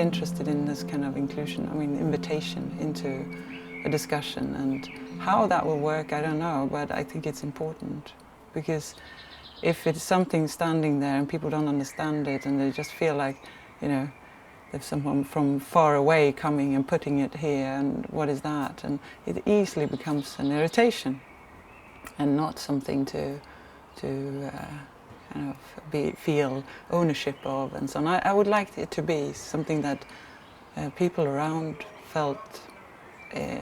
interested in this kind of inclusion, I mean invitation into a discussion, and how that will work I don't know, but I think it's important, because if it's something standing there and people don't understand it and they just feel like, you know, there's someone from far away coming and putting it here and what is that, and it easily becomes an irritation and not something to kind of feel ownership of and so on. I would like it to be something that people around felt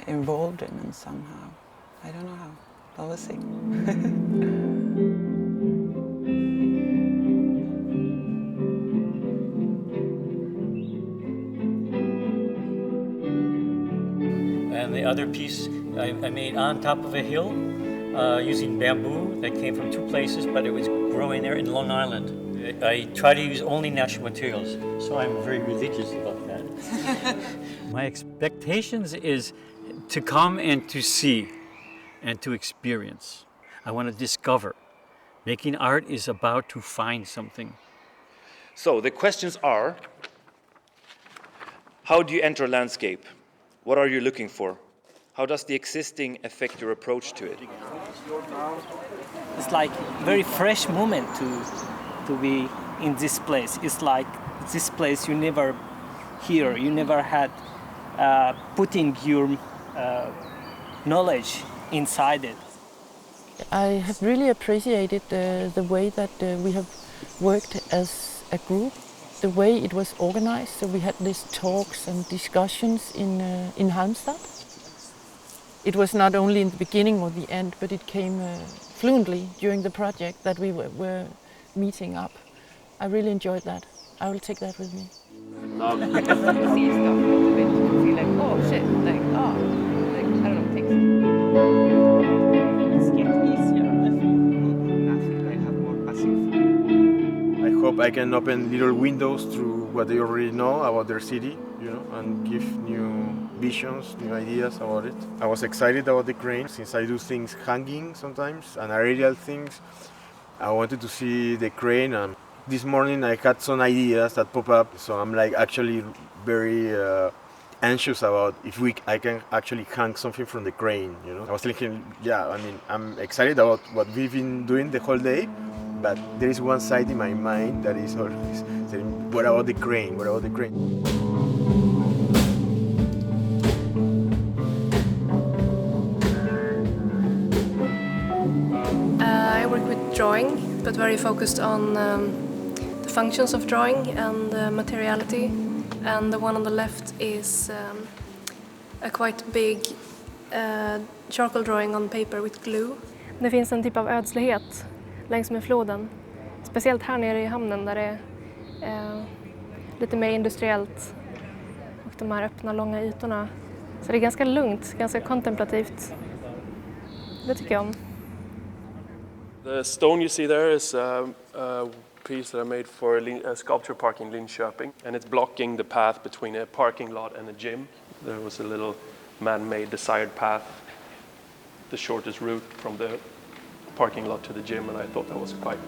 involved in somehow. I don't know how, but we'll see. And the other piece I made on top of a hill using bamboo that came from two places, but it was growing there in Long Island. I try to use only natural materials, so I'm very religious about that. My expectations is to come and to see and to experience. I want to discover. Making art is about to find something. So the questions are, how do you enter a landscape? What are you looking for? How does the existing affect your approach to it? It's like very fresh moment to be in this place. It's like this place you never hear, you never had putting your knowledge inside it. I have really appreciated the way that we have worked as a group, the way it was organized. So we had these talks and discussions in Halmstad. It was not only in the beginning or the end, but it came fluently during the project that we were meeting up. I really enjoyed that. I will take that with me. I hope I can open little windows through what they already know about their city, you know, and give new visions, new ideas about it. I was excited about the crane since I do things hanging sometimes and aerial things. I wanted to see the crane, and this morning I had some ideas that pop up, so I'm like actually very anxious about if I can actually hang something from the crane, you know. I was thinking, yeah, I mean, I'm excited about what we've been doing the whole day, but there is one side in my mind that is always saying, what about the crane? What about the crane? I work with drawing, but very focused on the functions of drawing and materiality. And the one on the left is a quite big charcoal drawing on paper with glue. Det finns en typ av ödslighet längs med floden. Speciellt här nere i hamnen där det är lite mer industriellt och de här öppna långa ytorna. Så det är ganska lugnt, ganska kontemplativt. Det tycker jag om. The stone you see there is a piece that I made for a sculpture park in Linköping, and it's blocking the path between a parking lot and a gym. There was a little man-made desired path, the shortest route from the parking lot to the gym, and I thought that was quite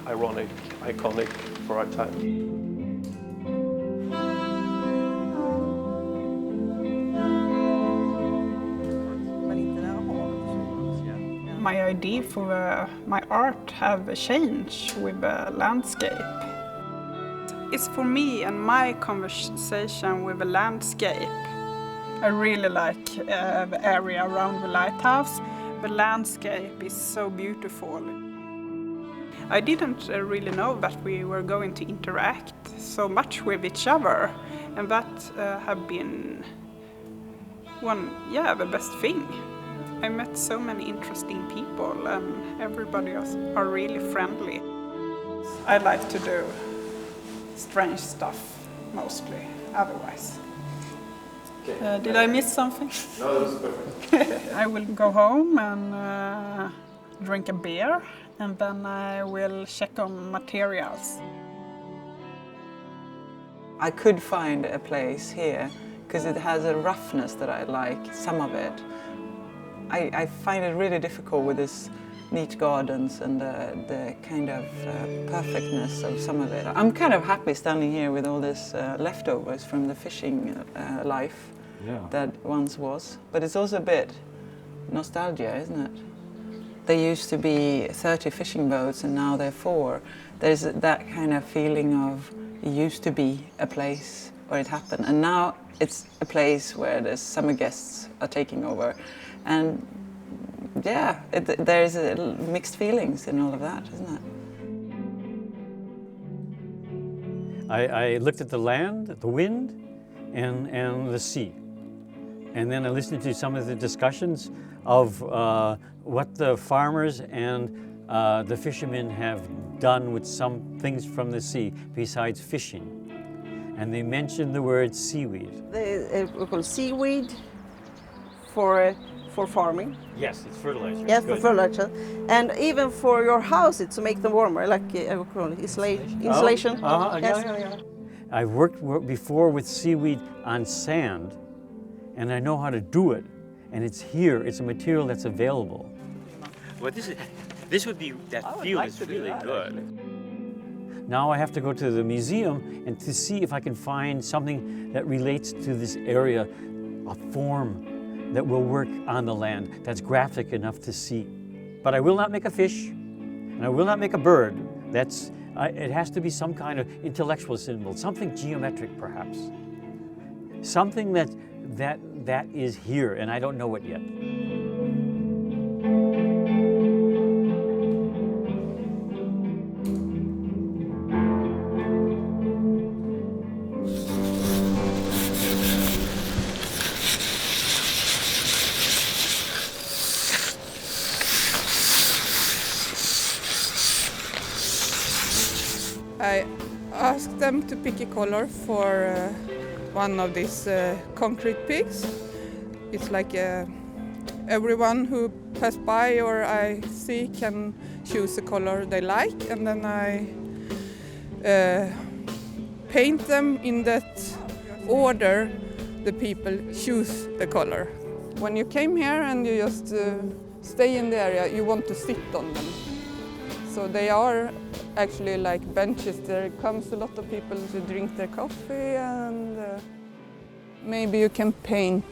ironic, iconic for our time. My idea for my art have changed with the landscape. It's for me and my conversation with the landscape. I really like the area around the lighthouse. The landscape is so beautiful. I didn't really know that we were going to interact so much with each other, and that have been the best thing. I met so many interesting people, and everybody are really friendly. I like to do strange stuff mostly, otherwise. Okay. Did I miss something? No, that was perfect. I will go home and drink a beer, and then I will check on materials. I could find a place here because it has a roughness that I like, some of it. I find it really difficult with this neat gardens and the kind of perfectness of some of it. I'm kind of happy standing here with all this leftovers from the fishing life that once was. But it's also a bit nostalgia, isn't it? There used to be 30 fishing boats and now there are 4. There's that kind of feeling of it used to be a place where it happened, and now it's a place where the summer guests are taking over. And yeah, there's mixed feelings in all of that, isn't it? I looked at the land, the wind, and the sea. And then I listened to some of the discussions of what the farmers and the fishermen have done with some things from the sea besides fishing. And they mentioned the word seaweed. We call seaweed for farming. Yes, it's fertilizer. Yes, for fertilizer. And even for your house, it's to make them warmer, like we call it insulation. Oh, yes. yeah. I've worked before with seaweed on sand, and I know how to do it. And it's here, it's a material that's available. Well, this would be, that feel is really good. Now I have to go to the museum and to see if I can find something that relates to this area, a form that will work on the land, that's graphic enough to see. But I will not make a fish, and I will not make a bird. It has to be some kind of intellectual symbol, something geometric perhaps. Something that is here, and I don't know it yet. I asked them to pick a color for one of these concrete pigs. It's like everyone who pass by or I see can choose a color they like, and then I paint them in that order the people choose the color. When you came here and you just stay in the area, you want to sit on them. So they are actually like benches. There comes a lot of people to drink their coffee, and maybe you can paint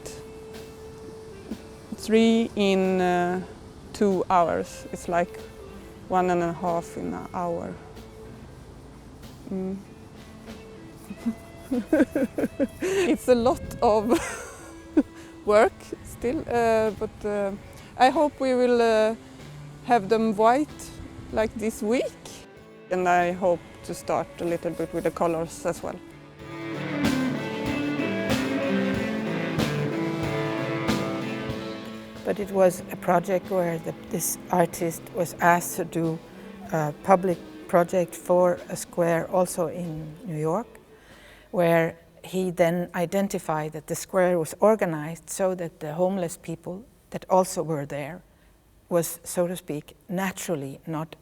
3 in 2 hours. It's like 1.5 in an hour. It's a lot of work still, but I hope we will have them white like this week. And I hope to start a little bit with the colors as well. But it was a project where this artist was asked to do a public project for a square also in New York, where he then identified that the square was organized so that the homeless people that also were there was, so to speak, naturally not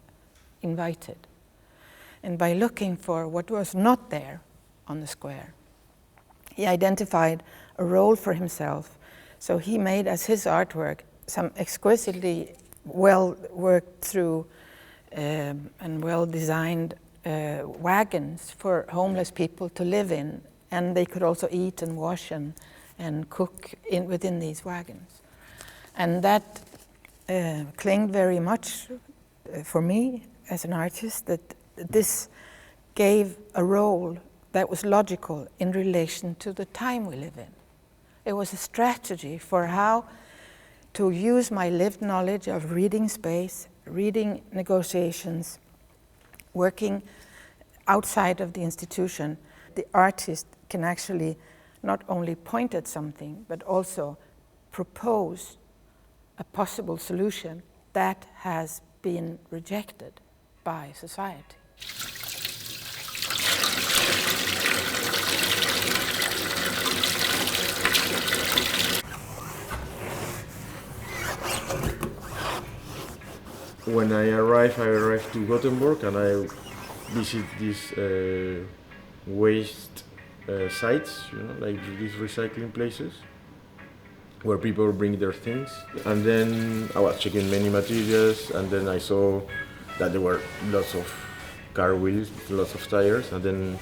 invited. And by looking for what was not there on the square, he identified a role for himself. So he made as his artwork some exquisitely well worked through and well designed wagons for homeless people to live in, and they could also eat and wash and cook within these wagons. And that clinged very much for me as an artist, that this gave a role that was logical in relation to the time we live in. It was a strategy for how to use my lived knowledge of reading space, reading negotiations, working outside of the institution. The artist can actually not only point at something, but also propose a possible solution that has been rejected by society. When I arrived to Gothenburg and I visit these waste sites, like these recycling places. where people bring their things. And then I was checking many materials, and then I saw that there were lots of car wheels, lots of tires, and then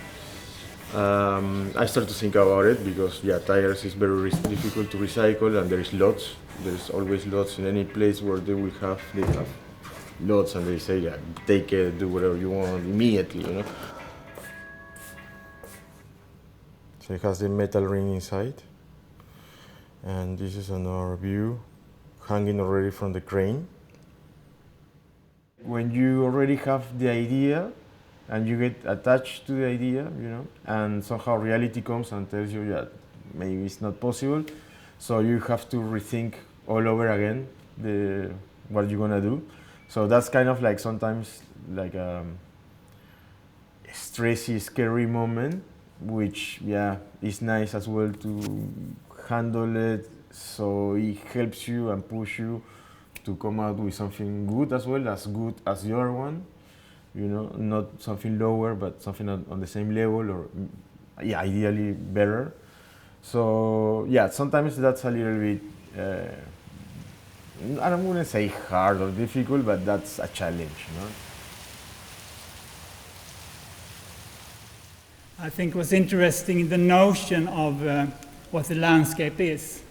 I started to think about it because tires is very difficult to recycle, and there's always lots in any place where they have lots, and they say take it, do whatever you want immediately, you know. So it has the metal ring inside, and this is another view hanging already from the crane. When you already have the idea and you get attached to the idea, you know, and somehow reality comes and tells you, maybe it's not possible, so you have to rethink all over again what you're gonna do. So that's kind of like sometimes like a stressy, scary moment, which is nice as well to handle it. So it helps you and push you to come out with something good as the other one. You know, not something lower, but something on the same level, or ideally better. So sometimes that's a little bit, I don't want to say hard or difficult, but that's a challenge, you know. I think what's interesting, the notion of what the landscape is.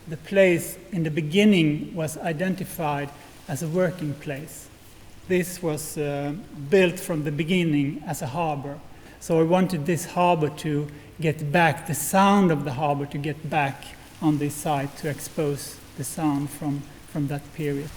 The place in the beginning was identified as a working place. This was built from the beginning as a harbor. So I wanted this harbor to get back, the sound of the harbor to get back on this site, to expose the sound from that period.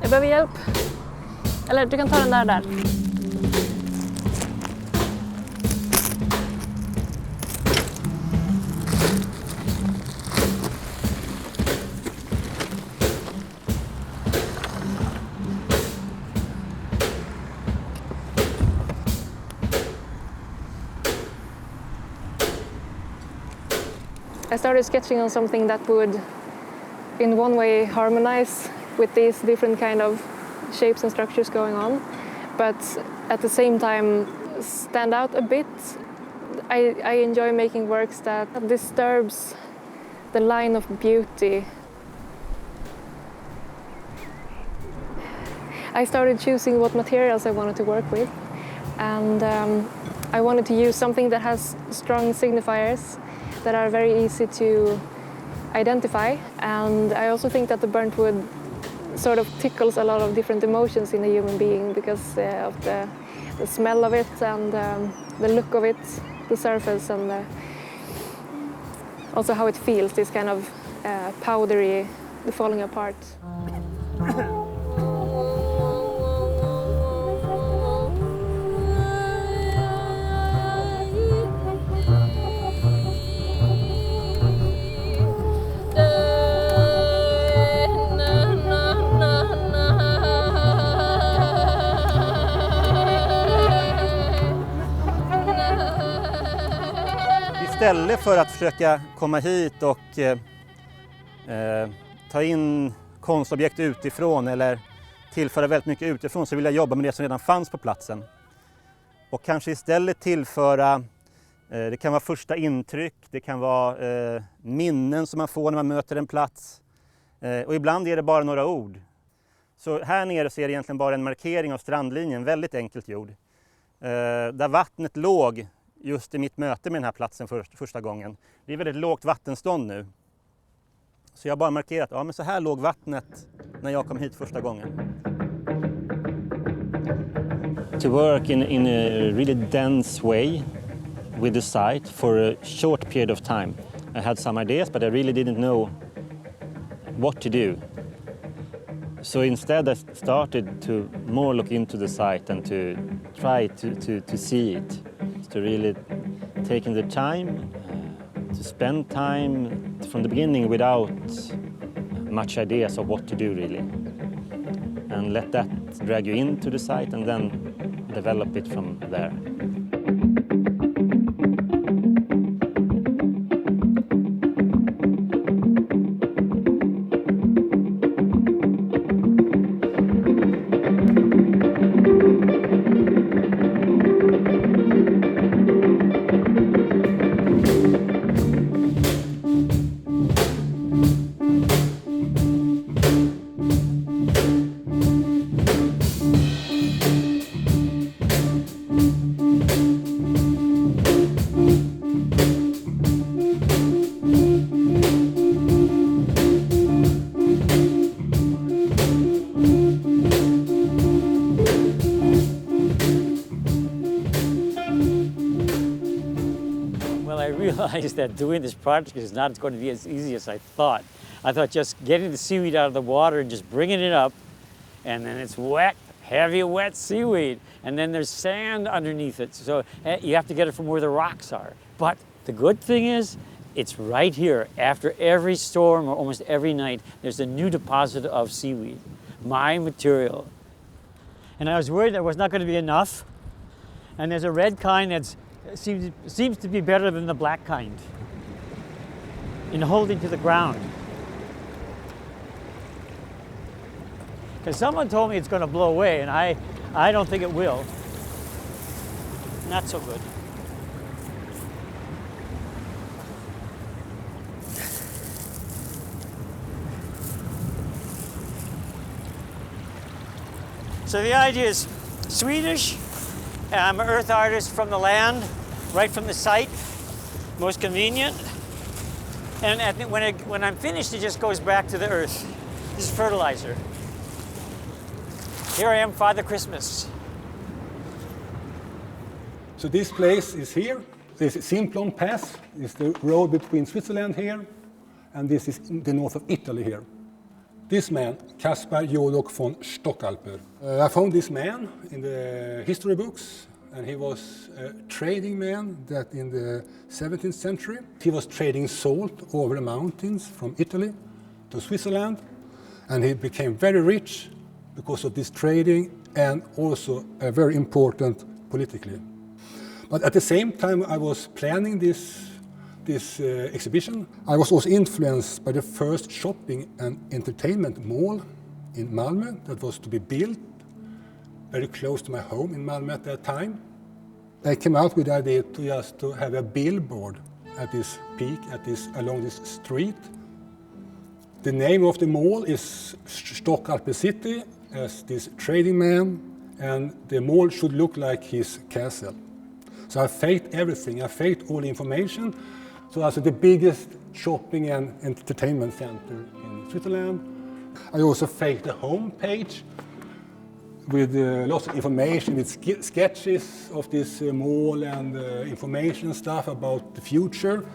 Jag behöver hjälp. Eller du kan ta den där. I started sketching on something that would, in one way, harmonize with these different kind of shapes and structures going on, but at the same time stand out a bit. I enjoy making works that disturbs the line of beauty. I started choosing what materials I wanted to work with, and I wanted to use something that has strong signifiers that are very easy to identify, and I also think that the burnt wood sort of tickles a lot of different emotions in a human being because of the smell of it and the look of it, the surface, and also how it feels, this kind of powdery, the falling apart. Istället för att försöka komma hit och ta in konstobjekt utifrån eller tillföra väldigt mycket utifrån, så vill jag jobba med det som redan fanns på platsen. Och kanske istället tillföra, det kan vara första intryck, det kan vara minnen som man får när man möter en plats. Och ibland är det bara några ord. Så här nere så är det egentligen bara en markering av strandlinjen, väldigt enkelt gjord. Där vattnet låg just i mitt möte med den här platsen första gången. Det är väldigt lågt vattenstånd nu. Så jag har bara markerat, ja men så här låg vattnet när jag kom hit första gången. to work in a really dense way with the site for a short period of time. I had some ideas, but I really didn't know what to do. So instead I started to more look into the site and to try to see it, to really taking the time, to spend time from the beginning without much ideas of what to do really. And let that drag you into the site and then develop it from there. Realized that doing this project is not going to be as easy as I thought. I thought just getting the seaweed out of the water and just bringing it up, and then it's wet, heavy, wet seaweed, and then there's sand underneath it. So you have to get it from where the rocks are. But the good thing is, it's right here. After every storm or almost every night, there's a new deposit of seaweed, my material. And I was worried there was not going to be enough. And there's a red kind that's seems to be better than the black kind in holding to the ground. Because someone told me it's going to blow away, and I don't think it will. Not so good. So the idea is Swedish. I'm an earth artist from the land, right from the site, most convenient. And when I'm finished, it just goes back to the earth. This is fertilizer. Here I am, Father Christmas. So this place is here. This is Simplon Pass. It's the road between Switzerland here, and this is in the north of Italy here. This man, Caspar Jodok von Stockalper. I found this man in the history books, and he was a trading man that in the 17th century. He was trading salt over the mountains from Italy to Switzerland, and he became very rich because of this trading and also very important politically. But at the same time I was planning this exhibition, I was also influenced by the first shopping and entertainment mall in Malmö that was to be built very close to my home in Malmö at that time. I came out with the idea to have a billboard at this peak, along this street. The name of the mall is Stockalper City, as this trading man, and the mall should look like his castle. So I faked everything. I faked all the information. So also the biggest shopping and entertainment center in Switzerland. I also faked the home page with lots of information, with sketches of this mall and information and stuff about the future.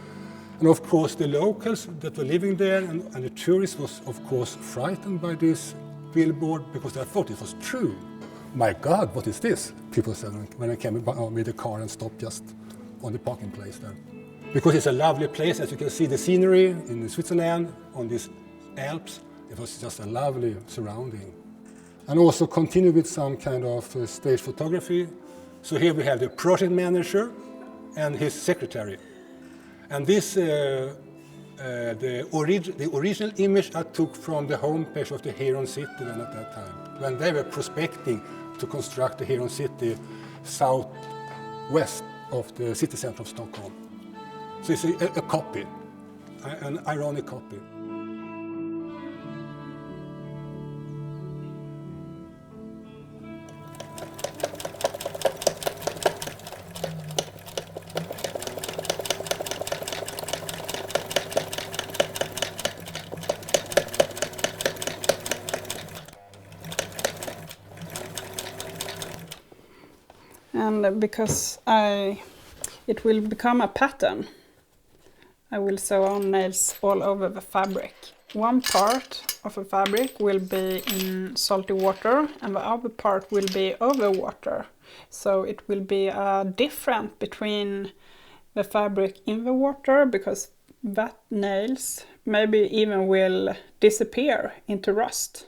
And of course the locals that were living there and the tourists was of course frightened by this billboard because they thought it was true. My God, what is this? People said when I came with the car and stopped just on the parking place there. Because it's a lovely place, as you can see the scenery in Switzerland on these Alps. It was just a lovely surrounding. And also continue with some kind of stage photography. So here we have the project manager and his secretary. And this, the original image I took from the homepage of the Heron City then at that time, when they were prospecting to construct the Heron City southwest of the city center of Stockholm. So it's a copy, an ironic copy. And because it will become a pattern, I will sew on nails all over the fabric. One part of the fabric will be in salty water and the other part will be over water. So it will be a difference between the fabric in the water, because that nails maybe even will disappear into rust.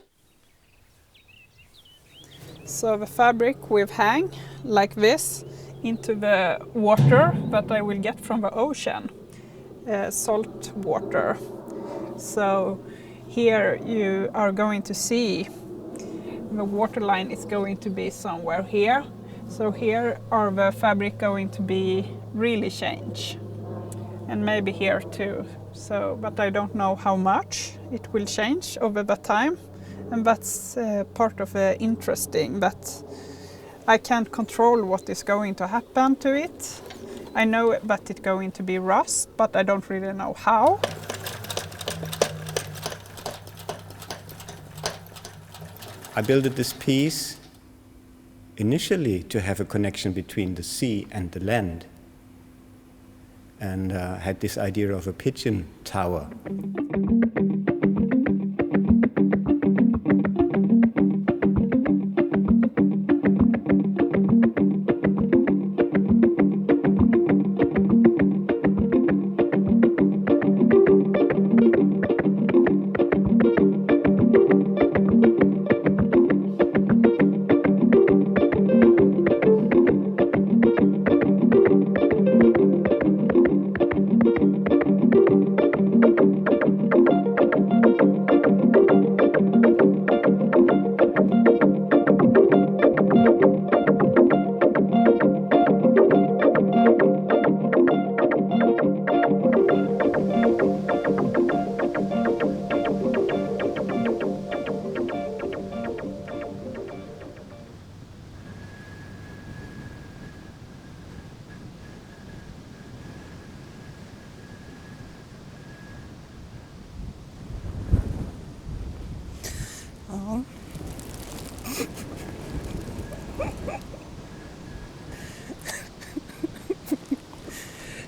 So the fabric will hang like this into the water that I will get from the ocean, salt water. So here you are going to see the water line is going to be somewhere here. So here are the fabric going to be really change, and maybe here too. So, but I don't know how much it will change over the time, and that's part of the interesting, that I can't control what is going to happen to it. I know that it's going to be rust, but I don't really know how. I built this piece initially to have a connection between the sea and the land, and had this idea of a pigeon tower.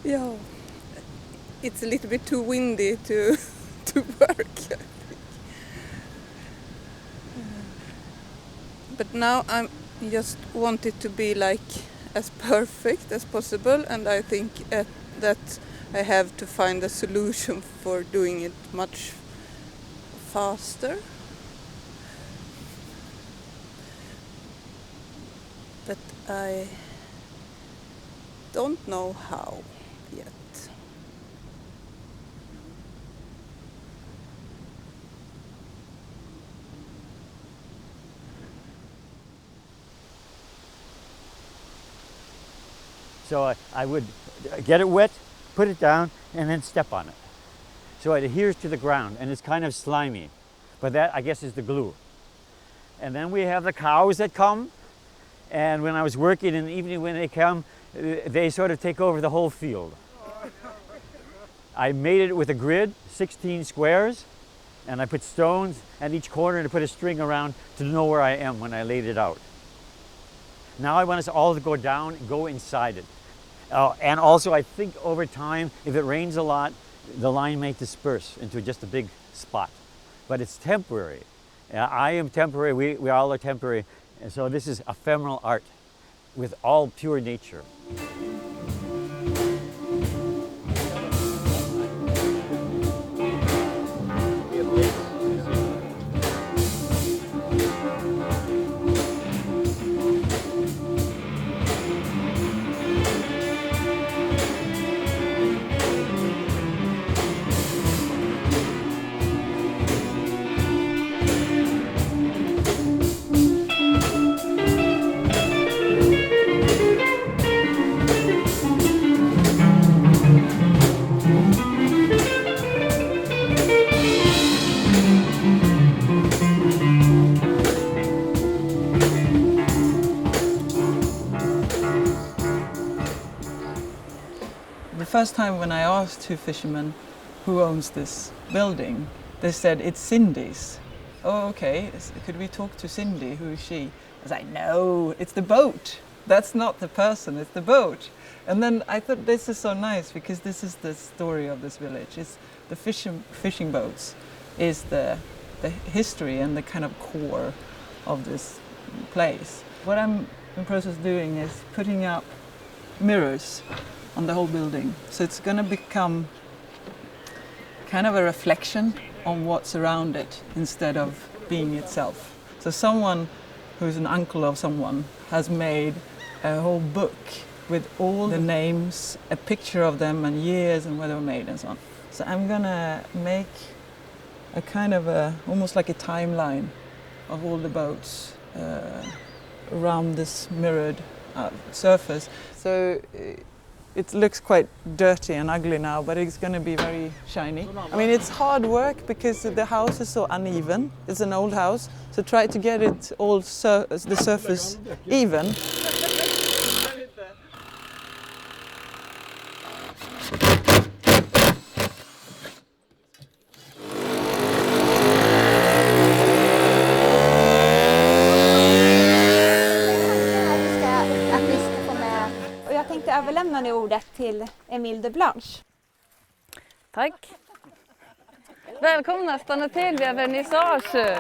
Yeah, it's a little bit too windy to work, I think. But now I just want it to be like as perfect as possible, and I think that I have to find a solution for doing it much faster. But I don't know how yet. So I would get it wet, put it down, and then step on it. So it adheres to the ground, and it's kind of slimy. But that, I guess, is the glue. And then we have the cows that come, and when I was working in the evening when they come, they sort of take over the whole field. I made it with a grid, 16 squares, and I put stones at each corner to put a string around to know where I am when I laid it out. Now I want us all to go down and go inside it. And also I think over time, if it rains a lot, the line may disperse into just a big spot. But it's temporary. I am temporary, we all are temporary. And so this is ephemeral art with all pure nature. The first time when I asked two fishermen who owns this building, they said it's Cindy's. Oh, okay, could we talk to Cindy? Who is she? I was like, no, it's the boat. that's not the person, it's the boat. And then I thought this is so nice because this is the story of this village. It's the fishing boats is the history and the kind of core of this place. What I'm in process doing is putting up mirrors on the whole building. So it's going to become kind of a reflection on what's around it instead of being itself. So someone who's an uncle of someone has made a whole book with all the names, a picture of them and years and where they were made and so on. So I'm gonna make a kind of almost like a timeline of all the boats around this mirrored surface. So it looks quite dirty and ugly now, but it's going to be very shiny. I mean, it's hard work because the house is so uneven. It's an old house, so try to get it all the surface even. Jag tänkte överlämna nu ordet till Emile de Blanche. Tack. Välkomna, stanna till vid vernissage.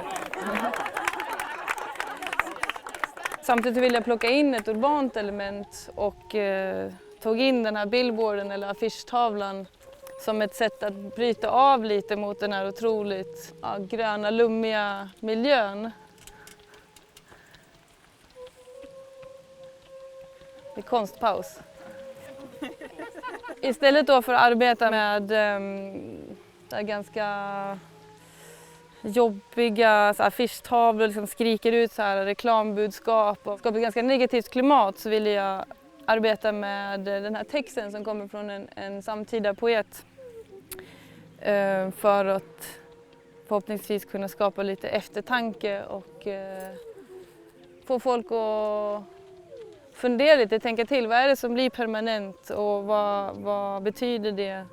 Samtidigt vill jag plocka in ett urbant element och tog in den här billboarden eller affischtavlan som ett sätt att bryta av lite mot den här otroligt gröna, lummiga miljön. Det är konstpaus. Istället då för att arbeta med ganska jobbiga affischtavlor, liksom skriker ut så här reklambudskap och skapar ett ganska negativt klimat, så ville jag arbeta med den här texten som kommer från en samtida poet för att förhoppningsvis kunna skapa lite eftertanke och få folk att fundera lite, tänka till. Vad är det som blir permanent och vad betyder det?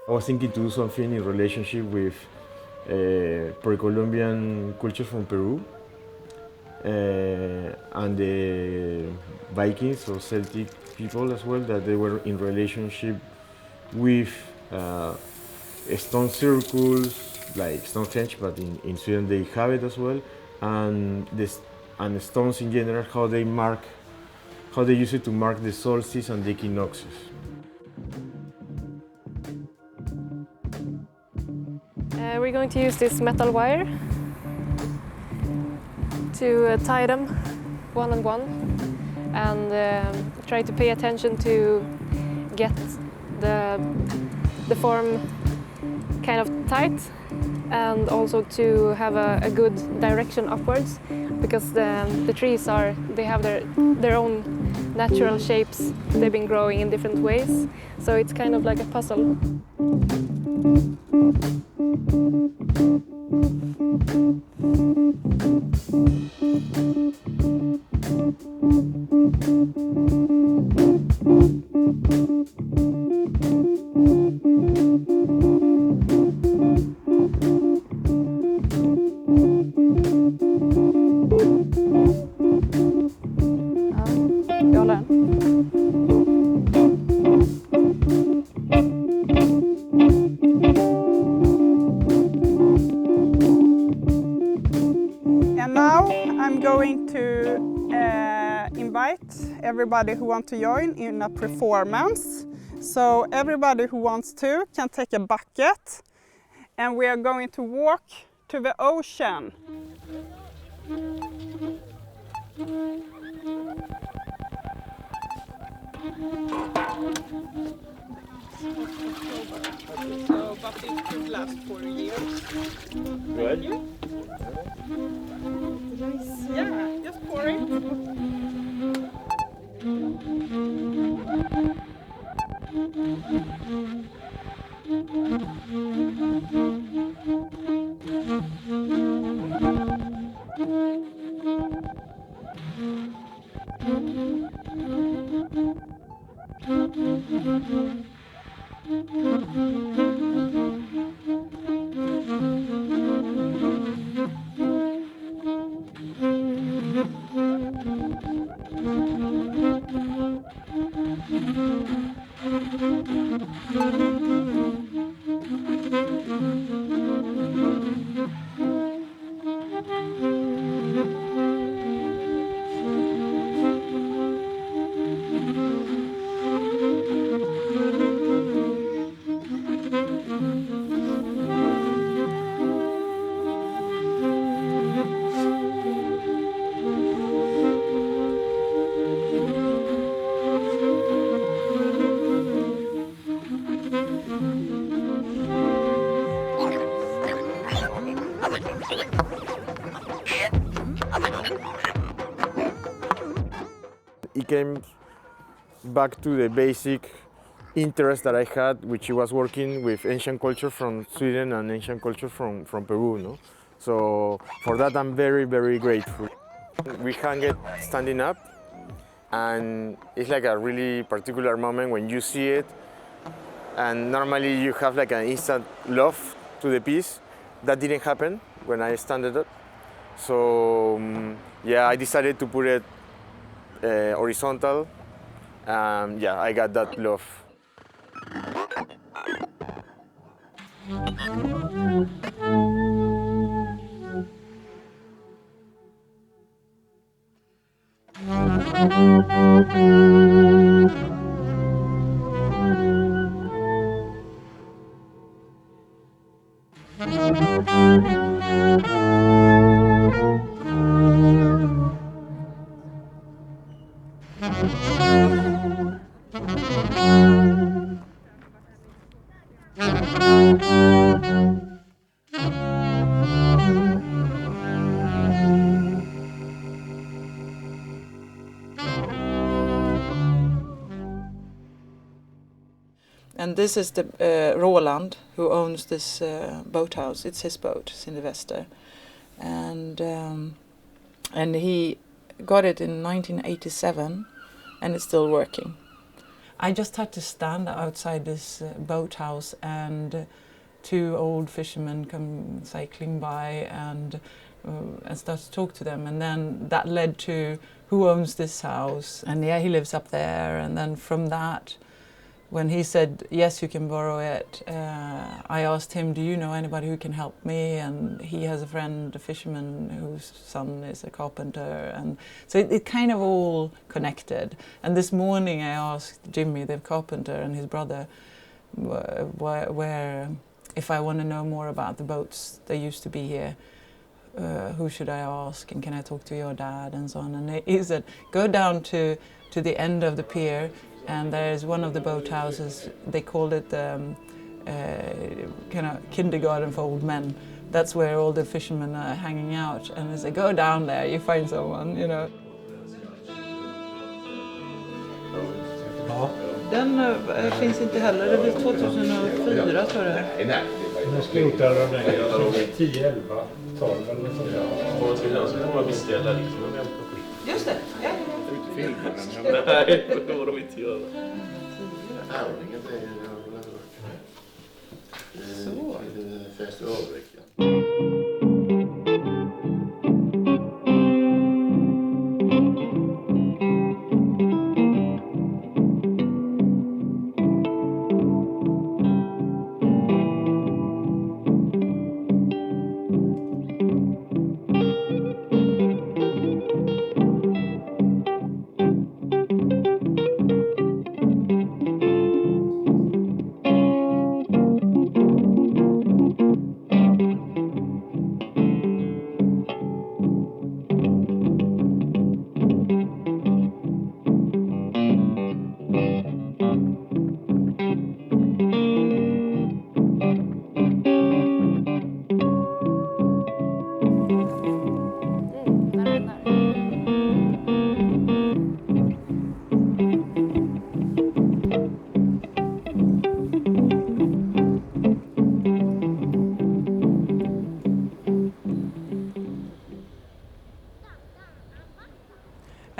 I was thinking to do something in relationship with pre-Columbian culture from Peru and the Vikings or Celtic people as well, that they were in relationship with stone circles, like Stonehenge, but in Sweden they have it as well, and the stones in general, how they use it to mark the solstice and the equinoxes. We're going to use this metal wire to tie them one on one and try to pay attention to get the form kind of tight, and also to have a good direction upwards, because the trees they have their own natural shapes. They've been growing in different ways, so it's kind of like a puzzle. And now I'm going to invite everybody who wants to join in a performance. So everybody who wants to can take a bucket and we are going to walk to the ocean. So, but it could last for years. Good. Yeah, just pour it. It came back to the basic interest that I had, which was working with ancient culture from Sweden and ancient culture from Peru. No? So for that, I'm very, very grateful. We hang it standing up, and it's like a really particular moment when you see it, and normally you have like an instant love to the piece. That didn't happen when I stand it up. So yeah, I decided to put it horizontal. Yeah, I got that love. And this is the Roland who owns this boathouse. It's his boat, Sylvester, and he got it in 1987, and it's still working. I just had to stand outside this boathouse, and two old fishermen come cycling by and start to talk to them, and then that led to who owns this house, and yeah, he lives up there, and then from that, when he said, yes, you can borrow it, I asked him, do you know anybody who can help me? And he has a friend, a fisherman, whose son is a carpenter. And so it kind of all connected. And this morning I asked Jimmy, the carpenter, and his brother, where if I want to know more about the boats that used to be here, who should I ask? And can I talk to your dad? And so on. And he said, go down to the end of the pier, and there's one of the boathouses, they called it kind of kindergarten for old men. That's where all the fishermen are hanging out. And they say, go down there, you find someone, you know. Den finns inte heller, det blir 2004 tror jag. Nej. Den skrotar de där 10, 11, 12 eller något sånt. Ja, så kan man beställa liksom och vänta på. Just det, ja. Nej, det får de inte göra. Så. Festivalveckan.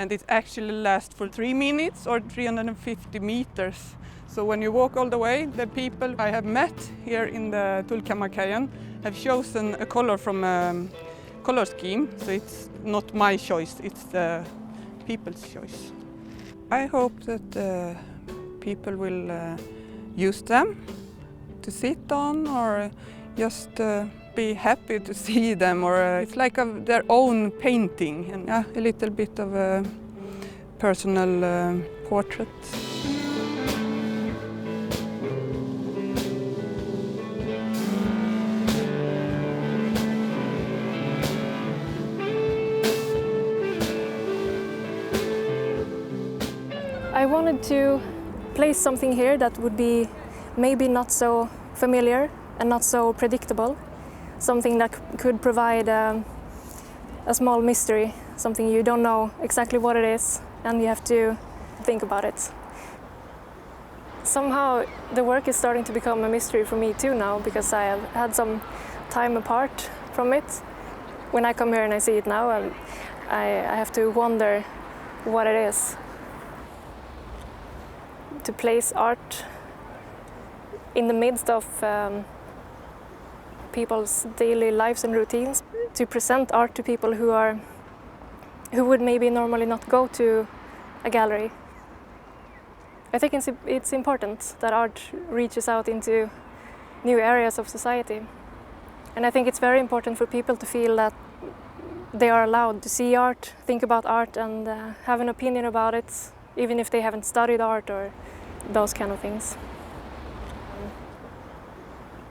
and it actually lasts for 3 minutes or 350 meters. So when you walk all the way, the people I have met here in the Tullkammarkajen have chosen a color from a color scheme, so it's not my choice, it's the people's choice. I hope that people will use them to sit on or just be happy to see them, or it's like their own painting, and a little bit of a personal portrait. I wanted to place something here that would be maybe not so familiar and not so predictable. Something that could provide a small mystery, something you don't know exactly what it is and you have to think about it. Somehow the work is starting to become a mystery for me too now, because I have had some time apart from it. When I come here and I see it now, I have to wonder what it is. To place art in the midst of people's daily lives and routines, to present art to people who would maybe normally not go to a gallery. I think it's important that art reaches out into new areas of society. And I think it's very important for people to feel that they are allowed to see art, think about art, and have an opinion about it, even if they haven't studied art or those kind of things.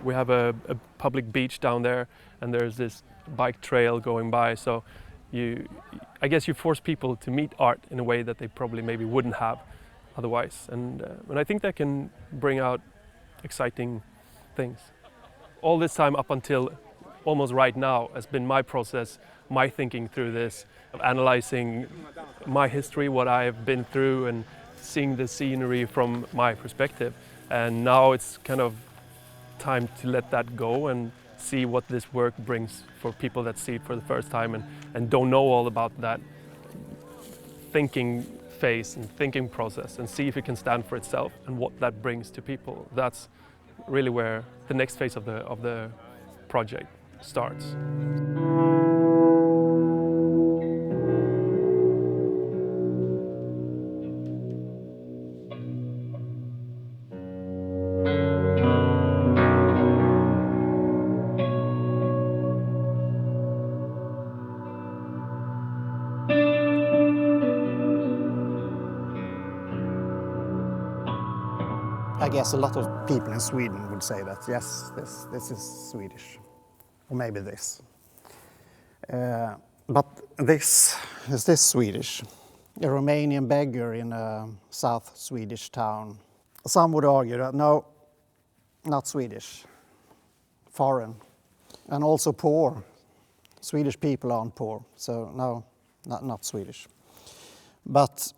We have a public beach down there, and there's this bike trail going by, so I guess you force people to meet art in a way that they probably maybe wouldn't have otherwise, and I think that can bring out exciting things. All this time up until almost right now has been my process, my thinking through this, analyzing my history, what I have been through, and seeing the scenery from my perspective. And now it's kind of time to let that go and see what this work brings for people that see it for the first time and don't know all about that thinking phase and thinking process, and see if it can stand for itself and what that brings to people. That's really where the next phase of the project starts. I guess a lot of people in Sweden would say that, yes, this is Swedish, or maybe this. But is this Swedish? A Romanian beggar in a South Swedish town. Some would argue that, no, not Swedish, foreign, and also poor. Swedish people aren't poor, so no, not Swedish. But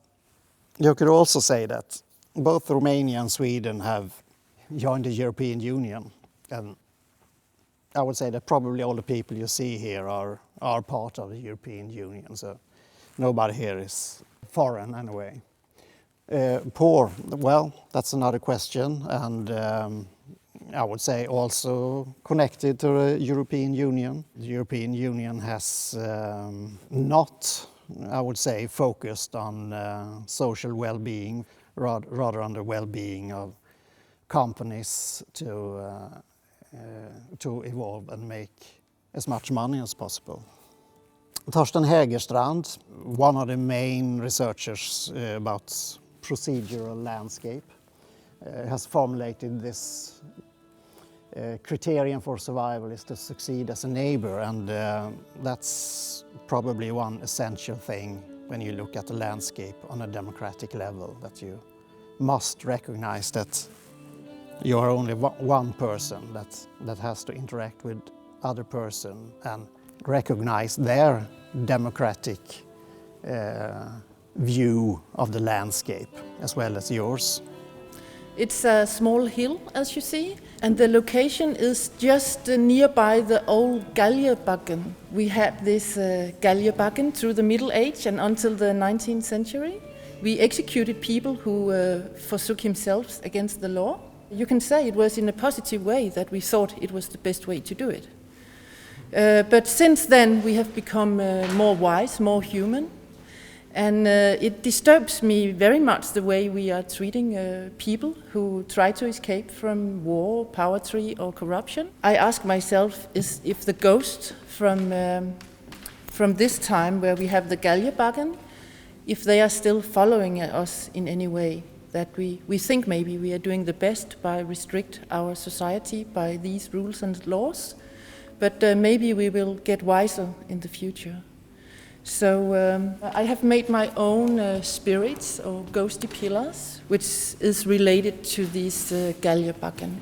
you could also say that both Romania and Sweden have joined the European Union, and I would say that probably all the people you see here are part of the European Union, so nobody here is foreign anyway. Poor, well, that's another question, and I would say also connected to the European Union. The European Union has not, I would say, focused on social well-being, rather on the well-being of companies to evolve and make as much money as possible. Torsten Hägerstrand, one of the main researchers about procedural landscape, has formulated this criterion for survival is to succeed as a neighbor, and that's probably one essential thing when you look at the landscape on a democratic level, that you must recognize that you are only one person that has to interact with other person and recognize their democratic view of the landscape as well as yours. It's a small hill, as you see, and the location is just nearby the old Galjebakken. We had this Galjebakken through the Middle Age and until the 19th century. We executed people who forsook themselves against the law. You can say it was in a positive way that we thought it was the best way to do it. But since then we have become more wise, more human. And it disturbs me very much the way we are treating people who try to escape from war, poverty or corruption. I ask myself if the ghosts from this time where we have the Galjebakken, if they are still following us in any way, that we think maybe we are doing the best by restrict our society by these rules and laws, but maybe we will get wiser in the future. So I have made my own spirits or ghosty pillars, which is related to these Galjebakken.